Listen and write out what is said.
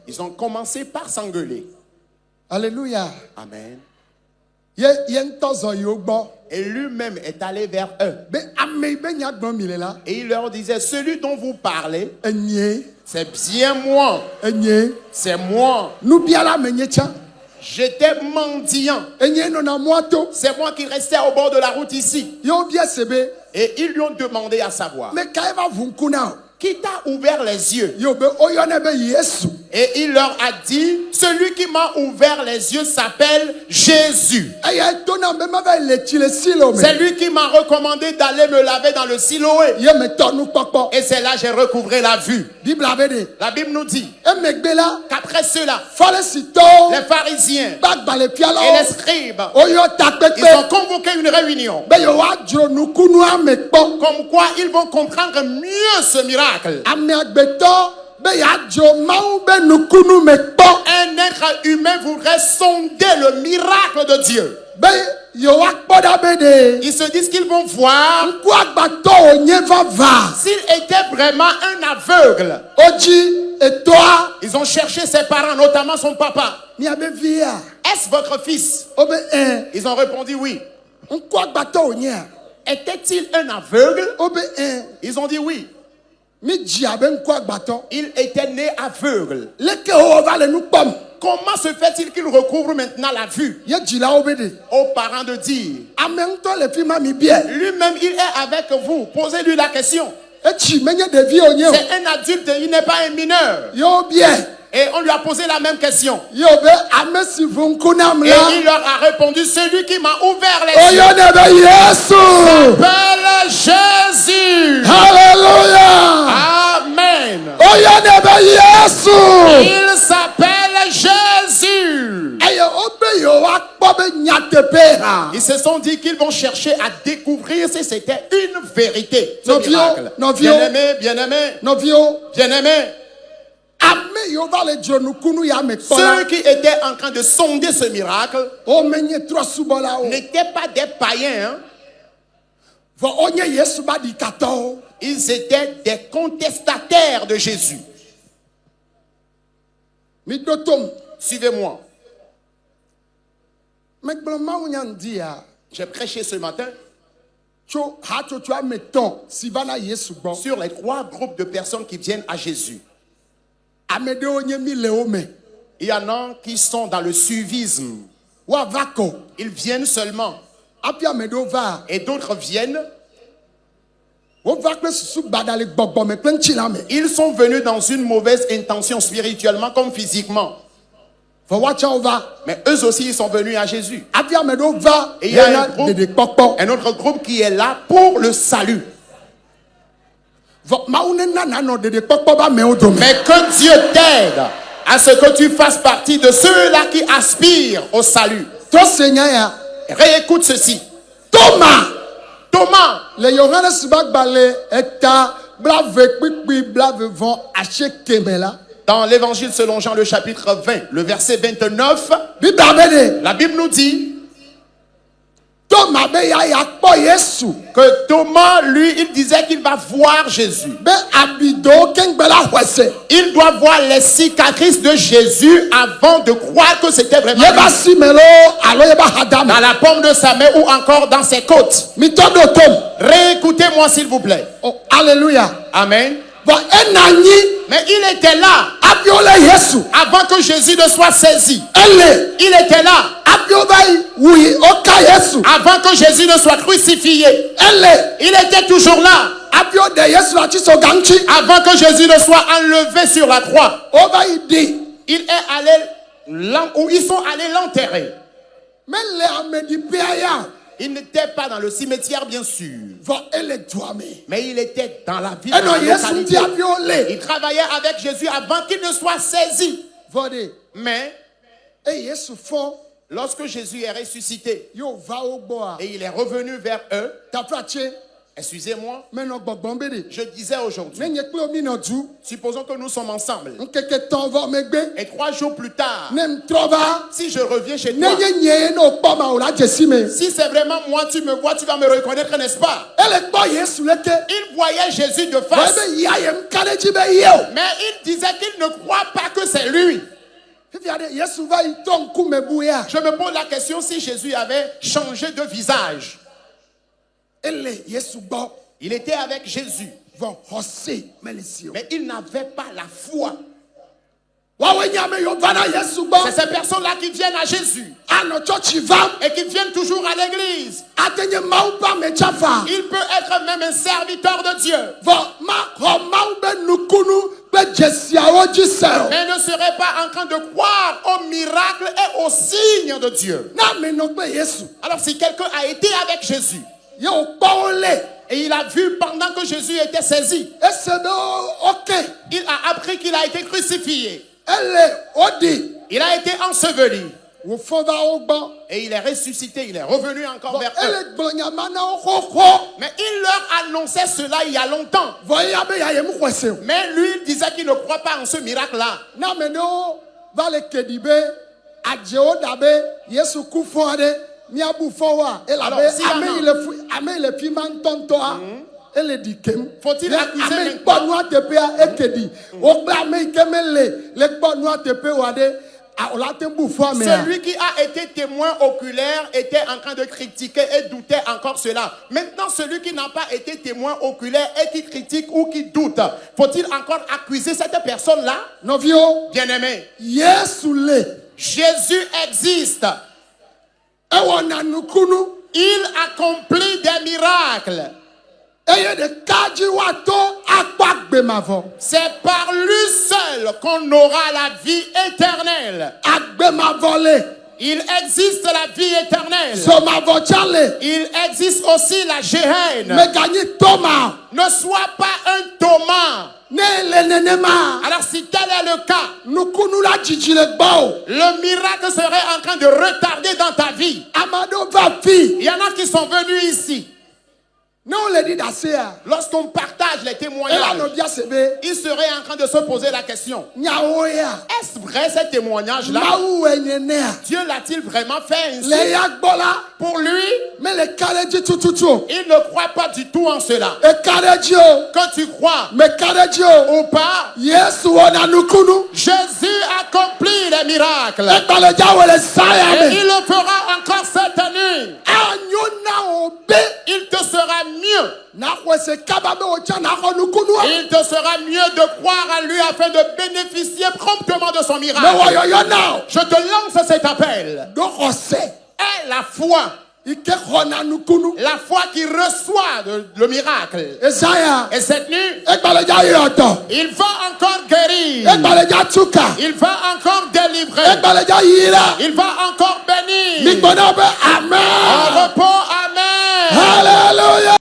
Ils ont commencé par s'engueuler. Alléluia. Amen. Et Et lui-même est allé vers eux. Et il leur disait, celui dont vous parlez, c'est bien moi. C'est moi. J'étais mendiant. C'est moi qui restais au bord de la route ici. Et ils lui ont demandé à savoir, qui t'a ouvert les yeux? Et il leur a dit, celui qui m'a ouvert les yeux s'appelle Jésus. C'est lui qui m'a recommandé d'aller me laver dans le Siloé. Et c'est là que j'ai recouvré la vue. La Bible nous dit qu'après cela, les pharisiens et les scribes, ils ont convoqué une réunion. Comme quoi ils vont comprendre mieux ce miracle. Un être humain voudrait sonder le miracle de Dieu. Ils se disent qu'ils vont voir s'il était vraiment un aveugle. Ils ont cherché ses parents, notamment son papa. Est-ce votre fils? Ils ont répondu oui. Était-il un aveugle? Ils ont dit oui. Il était né aveugle. Comment se fait-il qu'il recouvre maintenant la vue? Aux parents de dire, lui-même il est avec vous. Posez-lui la question. C'est un adulte, il n'est pas un mineur. Et on lui a posé la même question. Et il leur a répondu, celui qui m'a ouvert les yeux s'appelle Jésus. Alléluia. Amen. Il s'appelle Jésus. Ils se sont dit qu'ils vont chercher à découvrir si c'était une vérité. Ce miracle. Bien-aimé, bien-aimé, bien-aimé. Ceux qui étaient en train de sonder ce miracle n'étaient pas des païens. Ils étaient des contestataires de Jésus. Suivez-moi. J'ai prêché ce matin sur les 3 groupes de personnes qui viennent à Jésus. Il y en a qui sont dans le suivisme. Ils viennent seulement. Et d'autres viennent. Ils sont venus dans une mauvaise intention spirituellement comme physiquement. Mais eux aussi ils sont venus à Jésus. Et il y a un autre groupe qui est là pour le salut. Mais que Dieu t'aide à ce que tu fasses partie de ceux-là qui aspirent au salut. Réécoute ceci. Thomas. Dans l'évangile selon Jean, le chapitre 20, le verset 29, la Bible nous dit que Thomas, lui, il disait qu'il va voir Jésus. Il doit voir les cicatrices de Jésus avant de croire que c'était vraiment lui. Dans la paume de sa main ou encore dans ses côtes. Réécoutez-moi s'il vous plaît. Alléluia. Amen. Mais il était là avant que Jésus ne soit saisi. Il était là avant que Jésus ne soit crucifié. Il était toujours là avant que Jésus ne soit enlevé sur la croix. Ils sont allés l'enterrer. Il n'était pas dans le cimetière, bien sûr. Mais il était dans la ville, dans la localité. Il travaillait avec Jésus avant qu'il ne soit saisi. Mais lorsque Jésus est ressuscité et il est revenu vers eux, Excusez-moi, je disais aujourd'hui, supposons que nous sommes ensemble, et 3 jours plus tard, si je reviens chez toi, si c'est vraiment moi, tu me vois, tu vas me reconnaître, n'est-ce pas? Il voyait Jésus de face, mais il disait qu'il ne croit pas que c'est lui. Je me pose la question si Jésus avait changé de visage. Il était avec Jésus, mais il n'avait pas la foi. C'est ces personnes-là qui viennent à Jésus et qui viennent toujours à l'église. Il peut être même un serviteur de Dieu, mais ne serait pas en train de croire aux miracles et aux signes de Dieu. Alors si quelqu'un a été avec Jésus et il a vu pendant que Jésus était saisi, il a appris qu'il a été crucifié, il a été enseveli, et il est ressuscité, il est revenu encore vers eux. Mais il leur annonçait cela il y a longtemps. Mais lui, il disait qu'il ne croit pas en ce miracle-là. Faut-il accuser celui qui a été témoin oculaire était en train de critiquer et doutait encore cela. Maintenant, celui qui n'a pas été témoin oculaire et qui critique ou qui doute, faut-il encore accuser cette personne-là? Bien-aimé, Jésus existe. Il accomplit des miracles. C'est par lui seul qu'on aura la vie éternelle. Il existe la vie éternelle. Il existe aussi la Géhenne. Ne sois pas un Thomas. Alors si tel est le cas, le miracle serait en train de retarder dans ta vie. Il y en a qui sont venus ici. Lorsqu'on partage les témoignages, il serait en train de se poser la question: est-ce vrai ces témoignages-là? Dieu l'a-t-il vraiment fait ainsi? Pour lui, il ne croit pas du tout en cela. Quand tu crois ou pas, Jésus accomplit les miracles. Et il le fera encore cette nuit. Il te sera mieux. Il te sera mieux de croire à lui afin de bénéficier promptement de son miracle. Je te lance cet appel. Et la foi. La foi qui reçoit le miracle. Et cette nuit, il va encore guérir. Il va encore délivrer. Il va encore bénir. On